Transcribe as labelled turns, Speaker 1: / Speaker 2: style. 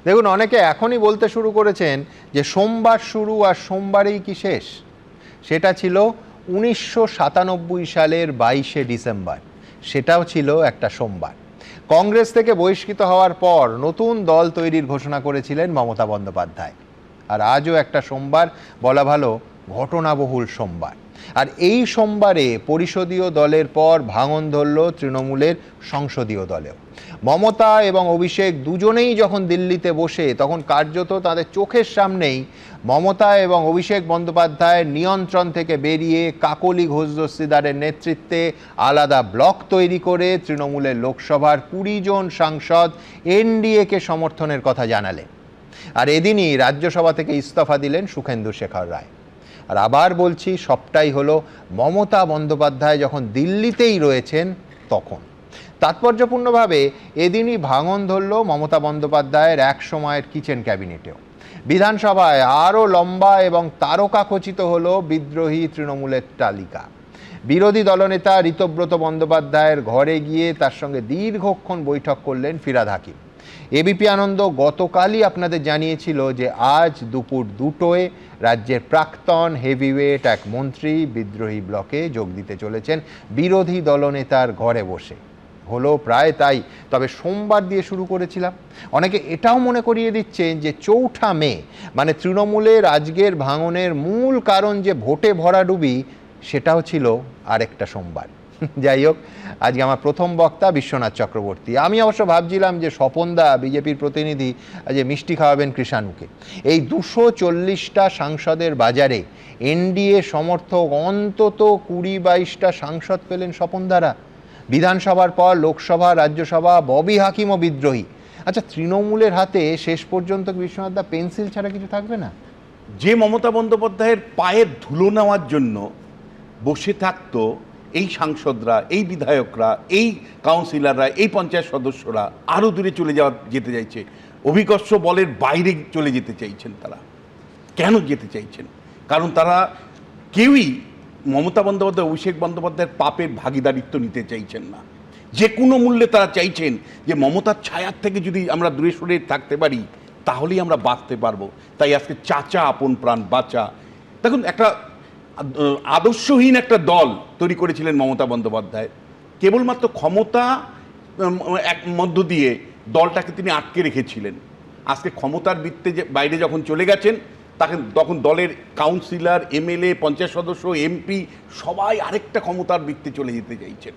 Speaker 1: দেখুন, অনেকে এখনই বলতে শুরু করেছেন যে সোমবার শুরু আর সোমবারেই কি শেষ। সেটা ছিল 1997 সালের 22শে ডিসেম্বর, সেটাও ছিল একটা সোমবার। কংগ্রেস থেকে বহিষ্কৃত হওয়ার পর নতুন দল তৈরির ঘোষণা করেছিলেন মমতা বন্দ্যোপাধ্যায়। আর আজও একটা সোমবার, বলা ভালো ঘটনাবহুল সোমবার। আর এই সোমবারে পরিষদীয় দলের পর ভাঙন ধরল তৃণমূলের সংসদীয় দলেও। মমতা এবং অভিষেক দুজনেই যখন দিল্লিতে বসে, তখন কার্যত তাদের চোখের সামনেই মমতা এবং অভিষেক বন্দ্যোপাধ্যায়ের নিয়ন্ত্রণ থেকে বেরিয়ে কাকলি ঘোষ দস্তিদারের নেতৃত্বে আলাদা ব্লক তৈরি করে তৃণমূলের লোকসভার 20 জন সাংসদ এনডিএকে সমর্থনের কথা জানালেন। আর এদিনই রাজ্যসভা থেকে ইস্তফা দিলেন সুখেন্দু শেখর রায়। আর আবার বলছি, সবটাই হলো মমতা বন্দ্যোপাধ্যায় যখন দিল্লিতেই রয়েছেন তখন। তাৎপর্যপূর্ণভাবে এদিনই ভাঙন ধরল মমতা বন্দ্যোপাধ্যায়ের এক সময়ের কিচেন ক্যাবিনেটেও। বিধানসভায় আরও লম্বা এবং তারকাখচিত হলো বিদ্রোহী তৃণমূলের তালিকা। বিরোধী দলনেতা ঋতব্রত বন্দ্যোপাধ্যায়ের ঘরে গিয়ে তার সঙ্গে দীর্ঘক্ষণ বৈঠক করলেন ফিরহাদ হাকিম। এবিপি আনন্দ গতকালই আপনাদের জানিয়েছিল যে আজ দুপুর 2টোয় রাজ্যের প্রাক্তন হেভিওয়েট এক মন্ত্রী বিদ্রোহী ব্লকে যোগ দিতে চলেছেন বিরোধী দলনেতার ঘরে বসে। হলো প্রায় তাই, তবে সোমবার দিয়ে শুরু করেছিলাম। অনেকে এটাও মনে করিয়ে দিচ্ছেন যে 4 মে মানে তৃণমূলের আজকের ভাঙনের মূল কারণ যে ভোটে ভরাডুবি, সেটাও ছিল আরেকটা সোমবার। যাই হোক, আজকে আমার প্রথম বক্তা বিশ্বনাথ চক্রবর্তী। আমি অবশ্য ভাবছিলাম যে স্বপনদা বিজেপির প্রতিনিধি যে মিষ্টি খাওয়াবেন কৃষাণুকে। এই 240টা সাংসদের বাজারে এনডিএ সমর্থক অন্তত 20-22টা সাংসদ পেলেন স্বপনদারা। বিধানসভার পর লোকসভা, রাজ্যসভা, ববি হাকিমও বিদ্রোহী। আচ্ছা, তৃণমূলের হাতে শেষ পর্যন্ত বিশ্বনাথদা পেন্সিল ছাড়া কিছু থাকবে না?
Speaker 2: যে মমতা বন্দ্যোপাধ্যায়ের পায়ের ধুলো নেওয়ার জন্য বসে থাকতো এই সাংসদরা, এই বিধায়করা, এই কাউন্সিলররা, এই পঞ্চায়েত সদস্যরা আরও দূরে যেতে চাইছে। অভিকর্ষ বলের বাইরে চলে যেতে চাইছেন তারা। কেন যেতে চাইছেন? কারণ তারা কেউই মমতা বন্দ্যোপাধ্যায়, অভিষেক বন্দ্যোপাধ্যায়ের পাপের ভাগিদারিত্ব নিতে চাইছেন না। যে কোনো মূল্যে তারা চাইছেন যে মমতার ছায়ার থেকে যদি আমরা দূরে সরে থাকতে পারি, তাহলেই আমরা বাঁচতে পারবো। তাই আজকে চাচা আপন প্রাণ বাঁচা। দেখুন, একটা আদর্শহীন একটা দল তৈরি করেছিলেন মমতা বন্দ্যোপাধ্যায়। কেবলমাত্র ক্ষমতা এক মধ্য দিয়ে দলটাকে তিনি আটকে রেখেছিলেন। আজকে ক্ষমতার বৃত্তে বাইরে যখন চলে গেছেন, তখন দলের কাউন্সিলর, এমএলএ, পঞ্চায়েত সদস্য, এমপি সবাই আরেকটা ক্ষমতার বৃত্তে চলে যেতে চাইছেন।